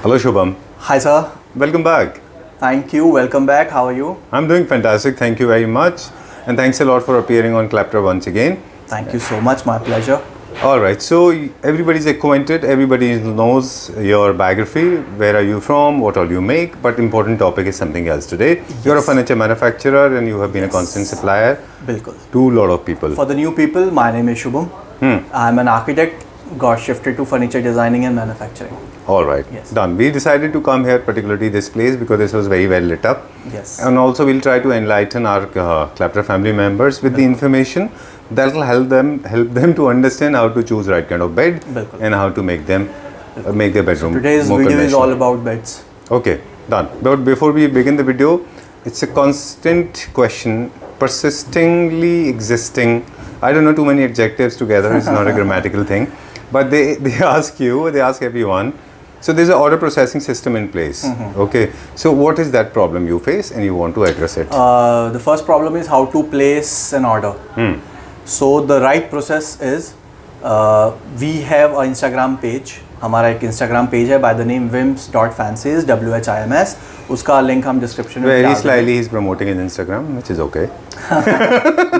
Hello Shubham. Hi sir. Welcome back. Thank you. Welcome back. How are you? I'm doing fantastic. Thank you very much. And thanks a lot for appearing on Claptra once again. Thank you so much. My pleasure. Alright, so everybody's acquainted, everybody knows your biography, where are you from, what all you make, but important topic is something else today. You're a furniture manufacturer and you have been a constant supplier Bilkul. to a lot of people. For the new people, my name is Shubham. I'm an architect, got shifted to furniture designing and manufacturing. Alright, Yes. done. We decided to come here, particularly this place, because this was very well lit up. Yes. And also we'll try to enlighten our Claptra family members with the information that will help them to understand how to choose right kind of bed Bilkul. and how to make them make their bedroom Today's more video is conventional. all about beds. Okay, done. But before we begin the video, it's a constant question, persistingly existing. I don't know too many adjectives together. It's not a grammatical thing, but they ask you, they ask everyone. So there's an order processing system in place. Okay, so what is that problem you face and you want to address it? The first problem is how to place an order. So the right process is we have an Instagram page. हमारा एक Instagram page है by the name wims.fancies WHIMS. उसका link हम description में Very डाल देंगे. slyly he's promoting his Instagram, which is okay.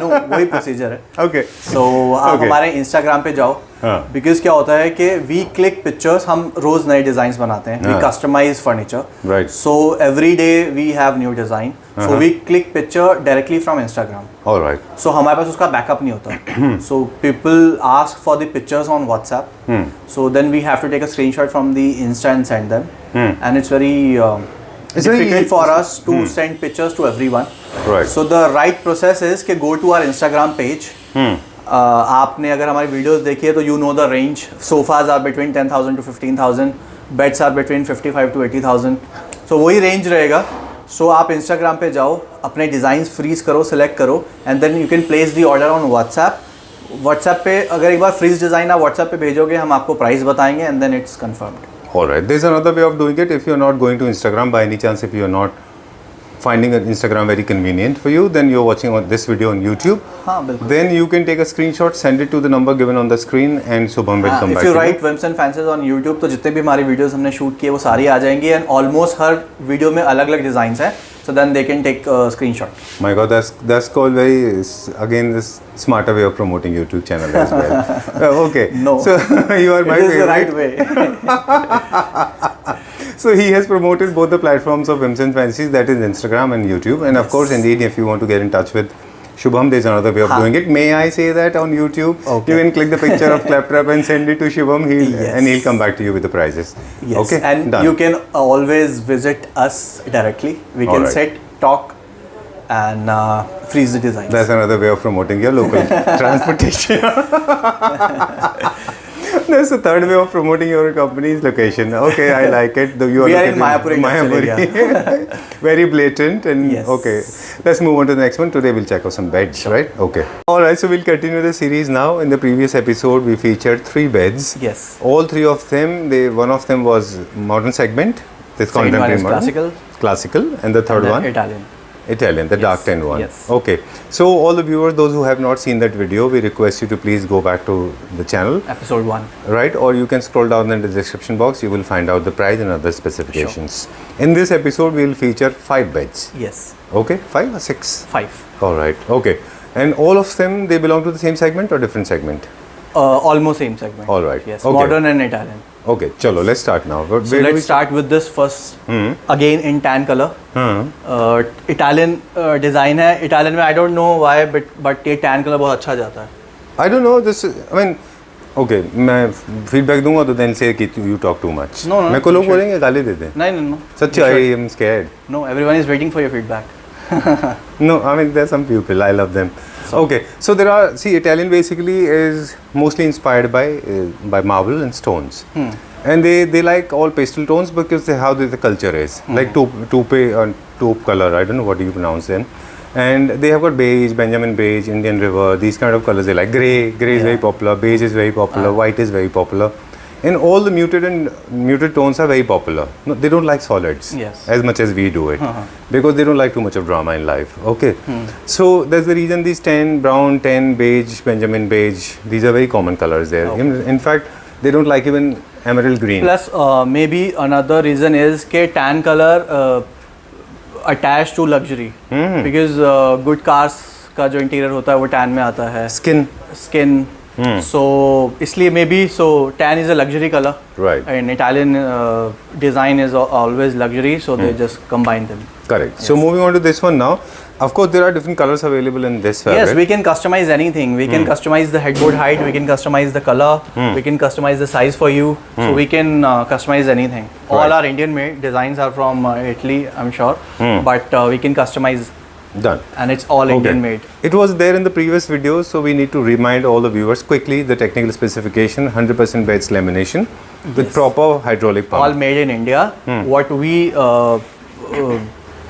No, वही procedure है. Okay. So आप Okay. हमारे Instagram पे जाओ. हाँ. Because क्या होता है कि we click pictures, हम रोज नए designs बनाते हैं. We हाँ. customize furniture. Right. So every day we have new design. So we click picture directly from Instagram. All right. So हमारे पास उसका backup नहीं होता. So people ask for the pictures on WhatsApp. So then we have to take a screenshot from the Insta and send them. And it's very It's very difficult easy. for us to send pictures to everyone. Right. So the right process is कि go to our Instagram page. आपने अगर हमारी videos देखी है तो you know the range. Sofas are between 10,000 to 15,000. Beds are between 55 to 80,000. So वही range रहेगा. So आप Instagram पे जाओ, अपने डिज़ाइंस फ्रीज करो, सेलेक्ट करो and then you can place the order on WhatsApp पे अगर एक बार फ्रीज डिज़ाइन आप व्हाट्सएप पे भेजोगे हम आपको प्राइस बताएंगे and then it's confirmed. All right. There's another way of doing it. If you're not going to Instagram by any chance, if you're not finding Instagram very convenient for you, then you're watching this video on YouTube. हाँ बिल्कुल. Then you can take a screenshot, send it to the number given on the screen, and Shubham will come If back you to write Wims and Fancies on YouTube तो जितने भी हमारी videos हमने shoot किए वो सारी आ जाएंगी and almost her video में अलग अलग डिज़ाइंस हैं. So then they can take a screenshot. My God, that's called again this smarter way of promoting YouTube channel as well. Okay. No. So you are my It is the favorite. right way. So he has promoted both the platforms of Wims and Fancies, that is Instagram and YouTube. And of course, indeed, if you want to get in touch with Shubham, there's another way of doing it. May I say that on YouTube? Okay. You can click the picture of Claptrap and send it to Shubham, and he'll come back to you with the prices. Yes. Okay, And done. you can always visit us directly. We can Alright. sit, talk, and freeze the designs. That's another way of promoting your local transportation. That's the third way of promoting your company's location. Okay, I like it. Though you We are located in Mayapur, Mayapur. Very blatant and Yes. okay. Let's move on to the next one. Today we'll check out some beds, right? Okay. All right. So we'll continue the series now. In the previous episode, we featured 3 beds. Yes. All 3 of them. One of them was modern segment. This Second one contemporary is modern. classical. Classical, and the third And then one. Italian. Italian, the dark tan one. Yes. Okay. So all the viewers, those who have not seen that video, we request you to please go back to the channel, Episode 1. right? Or you can scroll down in the description box. You will find out the price and other specifications. In this episode, we will feature 5 beds. Yes. Okay, 5 or 6? 5. All right. Okay. And all of them, they belong to the same segment or different segment? Almost same segment. All right. Yes. Okay. Modern and Italian. Okay. Chalo, let's start now. So let's start with this first. Again in tan color. Italian design है. Italian में I don't know why, but ये tan color बहुत अच्छा जाता है. I don't know. Okay, मैं feedback दूंगा तो then say कि you talk too much. No, मेरे को लोग बोलेंगे गाली दे दें. No. सच्ची, I am scared. No, everyone is waiting for your feedback. No, there's some people, I love them. Okay, so Italian basically is mostly inspired by marble and stones. And they like all pastel tones because how the culture is. Like taupe color, I don't know what do you pronounce then. And they have got beige, Benjamin beige, Indian river, these kind of colors they like. Grey is very popular, beige is very popular, white is very popular. And all the muted tones are very popular. No, they don't like solids as much as we do it because they don't like too much of drama in life. Okay, so that's the reason these tan, brown, tan, beige, Benjamin beige, these are very common colors there. In fact, they don't like even emerald green. Plus, maybe another reason is के tan color attached to luxury. Because good cars का जो interior होता है वो tan में आता है. Skin. So इसलिए maybe so tan is a luxury color. Right. And Italian design is always luxury, so they just combine them. Correct. So moving on to this one now. Of course, there are different colors available in this fabric. Yes, we can customize anything. We can customize the headboard height. We can customize the color. We can customize the size for you. So we can customize anything. All Right. our Indian-made designs are from Italy, I'm sure. But we can customize, Done. and it's all Indian-made. It was there in the previous videos, so we need to remind all the viewers quickly the technical specification: 100% beds lamination with proper hydraulic pump. All made in India. What we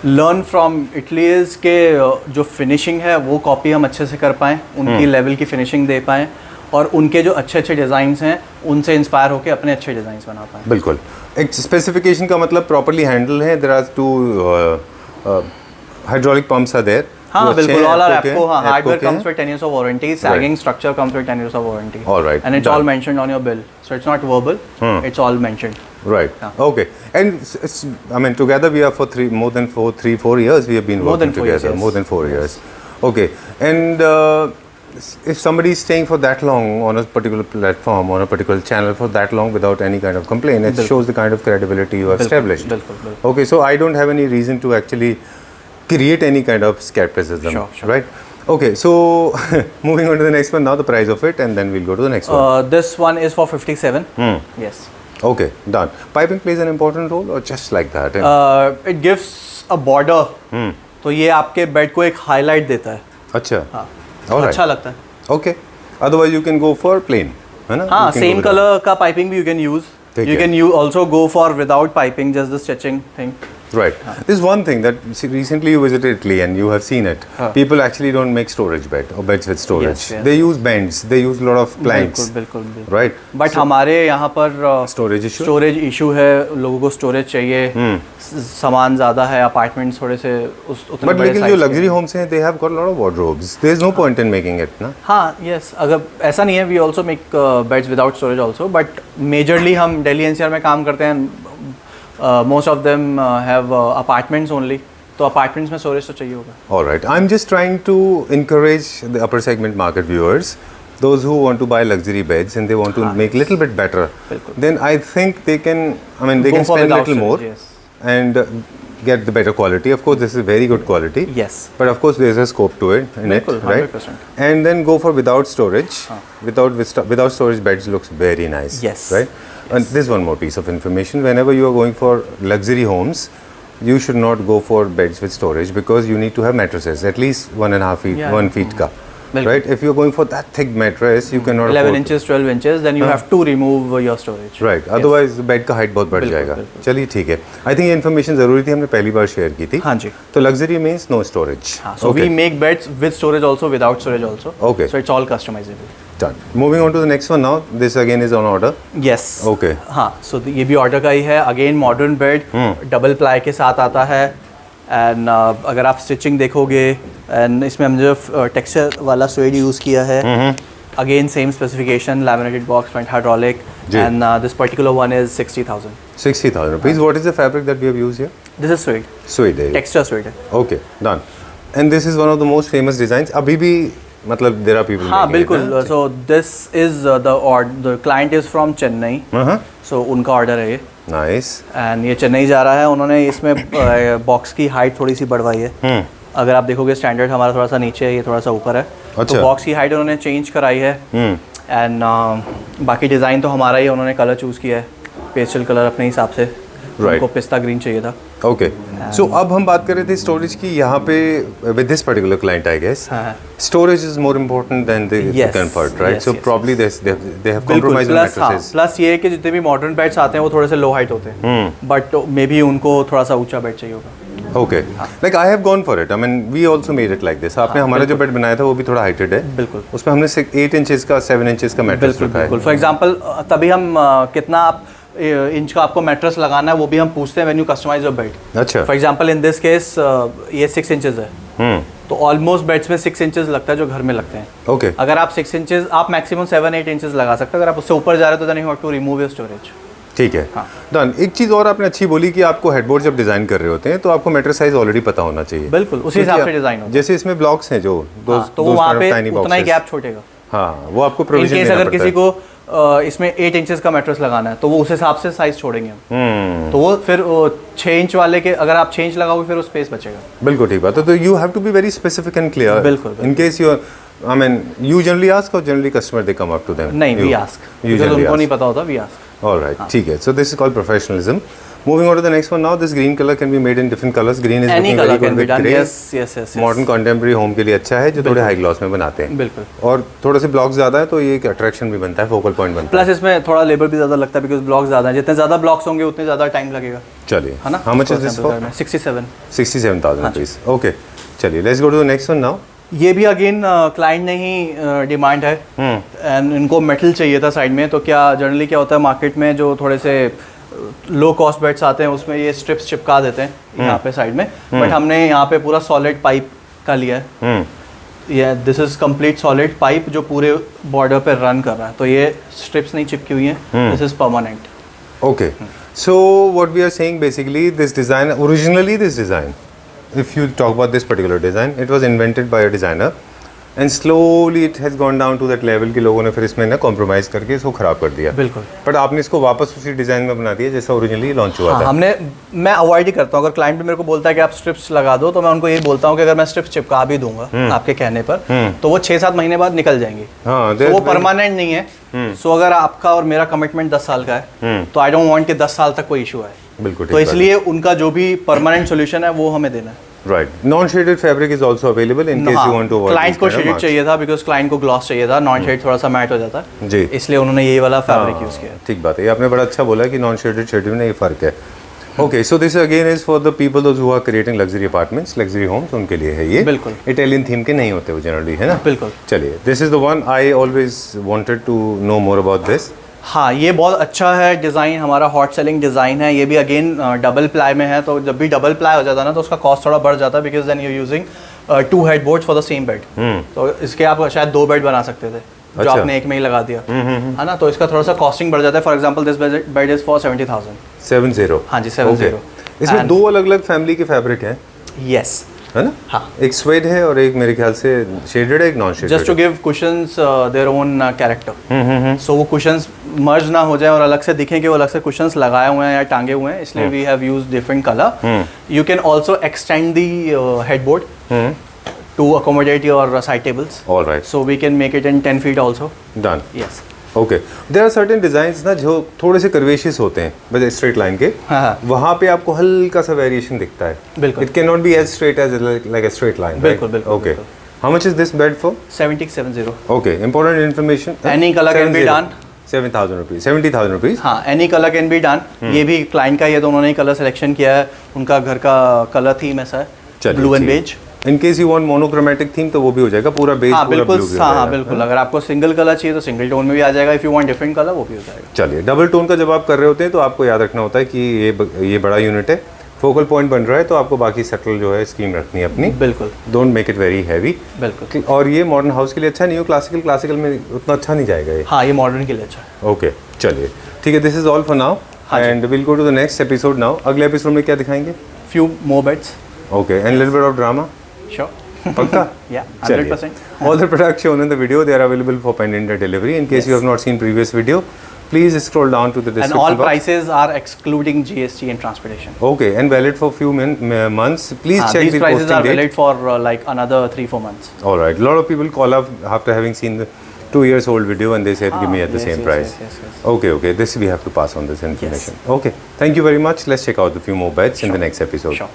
learn from Italy is के जो finishing है वो copy हम अच्छे से कर पाएँ, उनकी लेवल की फिनिशिंग दे पाएँ, और उनके जो अच्छे अच्छे डिज़ाइंस हैं उनसे इंस्पायर होकर अपने अच्छे डिज़ाइंस बना पाएँ. बिल्कुल. एक स्पेसिफिकेशन का मतलब प्रॉपर्ली हैंडल है. There are 2 hydraulic pumps are there. हाँ बिल्कुल. All are APCO. हाँ, hardware comes with 10 years of warranty. Sagging structure comes with 10 years of warranty. All right. And it's all mentioned on your bill. So it's not verbal. It's all mentioned. Right. Okay. And it's, I mean, together we are for more than 3-4 years. We have been working together. More than 4 years. Okay. And if somebody is staying for that long on a particular platform, on a particular channel for that long without any kind of complaint, it shows the kind of credibility you have established. Okay. So I don't have any reason to actually create any kind of skepticism. Sure. Right. Okay. So moving on to the next one now, the price of it, and then we'll go to the next one. This one is for 57. Yes. Okay, done. Piping plays an important role, or just like that? It gives a border. तो ये आपके bed को एक highlight देता है. अच्छा. हाँ. Alright. अच्छा लगता है. Okay. Otherwise you can go for plain, है ना? हाँ, same color का piping भी you can use. You can also go for without piping, just the stitching thing. Right. This is one thing that recently you visited Italy and you have seen it. People actually don't make storage bed or beds with storage. Yes. They use bends. They use a lot of planks. बिल्कुल. Right. But हमारे यहाँ पर storage issue है. लोगों को storage चाहिए. सामान ज़्यादा है. Apartments थोड़े से उतने बड़े. But लेकिन जो luxury homes हैं, they have got a lot of wardrobes. There is no point in making it, ना? हाँ, yes. अगर ऐसा नहीं है, we also make beds without storage also. But majorly हम Delhi NCR में काम करते हैं. Most of them have apartments only. तो apartments में storage तो चाहिए होगा. All right. I'm just trying to encourage the upper segment market viewers, those who want to buy luxury beds and they want to make little bit better. Then I think they can. I mean, they can spend a little more and get the better quality. Of course, this is very good quality. Yes. But of course, there's a scope to it in it, right? 100%. And then go for without storage. Without storage beds looks very nice. Yes. Right. And there's one more piece of information. Whenever you are going for luxury homes, you should not go for beds with storage because you need to have mattresses at least 1.5 feet, 1 feet ka. Right? If you're going for that thick mattress, you cannot 11 inches, 12 inches, then you have to remove your storage. Right. Otherwise, bed का height बहुत बढ़ जाएगा. चलिए ठीक है. I think ये information ज़रूरी थी. हमने पहली बार share की थी. हाँ जी. तो luxury means no storage. हाँ. So we make beds with storage also, without storage also. Okay. So it's all customizable. Done. Moving on to the next one now. This again is on order. Yes. Okay. हाँ. So ये भी order का ही है. Again modern bed, double ply के साथ आता है. And अगर आप stitching देखोगे, and इसमें हमने जो texture वाला suede यूज़ किया है. Again same specification, laminated box front, hydraulic. And this particular one is 60,000. 60,000 rupees. What is the fabric that we have used here? This is suede. Suede. Texture suede. Okay, done. And this is one of the most famous designs. अभी भी मतलब there are people. हाँ बिल्कुल. So this is the client is from Chennai. So उनका order है ये. Nice. And ये चेन्नई जा रहा है. उन्होंने इसमें बॉक्स की हाइट थोड़ी सी बढ़वाई है. अगर आप देखोगे स्टैंडर्ड हमारा थोड़ा सा नीचे है, ये थोड़ा सा ऊपर है. तो बॉक्स की हाइट उन्होंने चेंज कराई है. एंड बाकी डिज़ाइन तो हमारा ही, उन्होंने कलर चूज़ किया है पेस्टल कलर अपने हिसाब से. उनको पिस्ता ग्रीन चाहिए था. ओके. सो अब हम बात कर रहे थे स्टोरेज की. यहाँ पे with this particular client I guess storage is more important than the comfort, right? So probably they have compromised on mattresses. Plus ये है कि जितने भी मॉडर्न बेड्स आते हैं वो थोड़े से लो हाइट होते हैं. बट मे बी उनको थोड़ा सा ऊंचा बेड चाहिए होगा. Okay. Like I have gone for it. I mean, we also made it like this. आपने हमारा जो बेड बनाया था वो भी थोड़ा हाइटेड है. बिल्कुल. उसमें हमने 8 इंचेस का 7 इंचेस का मैट्रेस रखा है. फॉर एग्जांपल तभी हम कितना आप इंच का आपको मैट्रेस लगाना है वो भी हम पूछते हैं when you customise your bed. अच्छा. For example in this case ये 6 इंचेस है. तो ऑलमोस्ट बेड्स में 6 इंचेस लगता है जो घर में लगते हैं. ओके. अगर आप 6 इंचेस, आप मैक्सिमम 7-8 इंचेस लगा सकते हैं. अगर आप उससे ऊपर जा रहे हो तो then you have to remove your storage. ठीक है, हाँ। डन। एक चीज़ और आपने अच्छी बोली कि आपको हेडबोर्ड जब डिज़ाइन कर रहे होते हैं तो आपको मैट्रेस साइज ऑलरेडी पता होना चाहिए। बिल्कुल, उसी हिसाब से डिज़ाइन होता है। जैसे इसमें ब्लॉक्स हैं जो तो वो वहाँ पे उतना ही गैप छोड़ेगा। हाँ, वो आपको इन प्रोविजन केस देना अगर पड़ता किसी है। को इसमें 8 इंचेस का मैट्रेस लगाना है तो वो उस हिसाब से साइज छोड़ेंगे हम। तो वो फिर 6 इंच वाले के अगर आप 6 इंच लगाओगे फिर वो स्पेस बचेगा। बिल्कुल ठीक बात है। तो you have to be very specific and clear. बिल्कुल। In case you I mean you generally ask और generally customer they come up to them? नहीं, वी आस्क, बिकॉज़ उनको नहीं पता होता, वी आस्क। ऑलराइट, ठीक है। So this is called professionalism. Moving on to the next one now, this green color can be made in different colors. Green is Any looking color very good can be with done. grey. Yes. Modern contemporary home के लिए अच्छा है, जो थोड़े high gloss में बनाते हैं। बिल्कुल। और थोड़े से ब्लॉक्स ज़्यादा है तो ये एक अट्रैक्शन भी बनता है, फोकल पॉइंट बनता है। प्लस इसमें थोड़ा लेबर भी ज़्यादा लगता है बिकॉज ब्लॉक्स ज़्यादा हैं। जितने ज़्यादा ब्लॉक्स होंगे उतने ज़्यादा टाइम लगेगा। चलिए, है ना? How much is this for? 67,000 rupees. Okay, चलिए let's go to the next one now. ये भी अगेन क्लाइंट ने ही डिमांड है एंड इनको मेटल चाहिए था साइड में। तो क्या जनरली क्या होता है मार्केट में जो थोड़े से लो कॉस्ट बेड्स आते हैं उसमें ये स्ट्रिप्स चिपका देते हैं यहाँ पे साइड में, बट हमने यहाँ पे पूरा सॉलिड पाइप का लिया है। ये this is complete solid pipe जो पूरे बॉर्डर पे रन कर रहा है, तो ये स्ट्रिप्स नहीं चिपकी हुई हैं, this is permanent. Okay, so what we are saying basically, this design, originally this design, if you talk about this particular design, it was invented by a designer and slowly it has gone down to that level कि लोगों ने फिर इसमें ना compromise करके इसको ख़राब कर दिया। बिल्कुल। बट आपने इसको वापस उसी डिज़ाइन में बना दिया जैसा ओरिजिनली लॉन्च हुआ था। मैं अवॉइड ही करता हूँ। अगर क्लाइंट भी मेरे को बोलता है कि आप स्ट्रिप्स लगा दो तो मैं उनको यही बोलता हूँ कि अगर मैं स्ट्रिप्स चिपका भी दूंगा आपके कहने पर तो वो 6-7 महीने बाद निकल जाएंगी। हाँ, तो वो परमानेंट नहीं है। सो अगर आपका और मेरा कमिटमेंट 10 साल का है तो आई डोंट वांट कि 10 साल तक कोई इशू आए। बिल्कुल। तो इसलिए उनका जो भी परमानेंट सोल्यूशन है वो हमें देना है। Right, non shaded fabric is also available in case you want to. Client को शेडेड चाहिए था बिकॉज क्लाइंट को ग्लॉस चाहिए था, नॉन शेड थोड़ा सा मैट हो जाता है जी, इसलिए उन्होंने ये वाला फैब्रिक यूज किया। ठीक बात है, ये आपने बड़ा अच्छा बोला कि नॉन शेडेड शेडेड में ये फ़र्क है। Okay, so this again is for the people those who are creating luxury apartments, luxury homes, उनके लिए है ये। बिल्कुल। इटालियन थीम के नहीं होते वो जनरली, है ना? बिल्कुल। चलिए, this is the one I always wanted to know more about this. हाँ, ये बहुत अच्छा है डिज़ाइन, हमारा हॉट सेलिंग डिज़ाइन है। ये भी अगेन डबल प्लाई में है, तो जब भी डबल प्लाई हो जाता है ना तो उसका कॉस्ट थोड़ा बढ़ जाता है because then you using 2 headboards for the same bed. तो इसके आप शायद 2 बेड बना सकते थे जो अच्छा। आपने एक में ही लगा दिया, है ना? तो इसका थोड़ा सा कॉस्टिंग बढ़ जाता है। For example this bed is for 70,000। 70? हाँ जी, 70। इसमें 2 अलग अलग फैमिली के फैब्रिक हैं, यस, है ना? हाँ। एक स्वेड है और एक मेरे ख्याल से शेडेड है, एक non shaded. Just to give cushions their own character, so वो कुशंस मर्ज ना हो जाए और अलग से दिखें कि वो अलग से कुशंस लगाए हुए हैं या टांगे हुए हैं, इसलिए we have used different colour. You can also extend the headboard to accommodate your side tables. Alright, so we can make it in 10 feet also. Done. Yes. Okay, there are certain designs ना जो थोड़े से कर्वेशियस होते हैं बस straight line के, हाँ। वहाँ पे आपको हल्का सा वेरिएशन दिखता है। बिल्कुल। It can not be as straight as like a straight line. बिल्कुल, बिल्कुल, ओके, बिल्कुल। How much is this bed for? 70. Okay, important information. Any color can be done. 7,000 rupees, 70,000 rupees. हाँ, any colour can be done. ये भी client का ही है तो उन्होंने कलर सिलेक्शन किया है, उनका घर का कलर थीम ऐसा है, blue and beige. In case you want monochromatic theme तो वो भी हो जाएगा, पूरा बेज हाँ पूरा बिल्कुल, ब्लू भी हो हाँ जाएगा। बिल्कुल। अगर आपको सिंगल कलर चाहिए तो सिंगल टोन में भी आ जाएगा, if you want different colour वो भी हो जाएगा। चलिए, डबल टोन का जब आप कर रहे होते हैं तो आपको याद रखना होता है कि ये बड़ा यूनिट है, फोकल पॉइंट बन रहा है, तो आपको बाकी सेटल जो है स्कीम रखनी है अपनी। बिल्कुल। Don't make it very heavy. बिल्कुल। और ये मॉडर्न हाउस के लिए अच्छा नहीं हो, क्लासिकल में उतना अच्छा नहीं जाएगा ये। हाँ, ये मॉडर्न के लिए अच्छा है। ओके, चलिए ठीक है, this is all for now and will go to the next episode now. अगले एपिसोड में क्या दिखाएंगे? Few more beds. Okay, and little bit of drama. Sure. पक्का? Yeah, 100%. All the products shown in the video, they are available for pan-India delivery. In case you have not seen previous video, please scroll down to the And description all box. prices are excluding GST and transportation. Okay, and valid for few months. Please check These the prices posting are date. valid for like another 3-4 months. All right. A lot of people call up after having seen the 2 years old video and they said give me at the yes, same yes, price. yes. Okay. This we have to pass on this information. Okay. Thank you very much. Let's check out the few more beds in the next episode. Sure.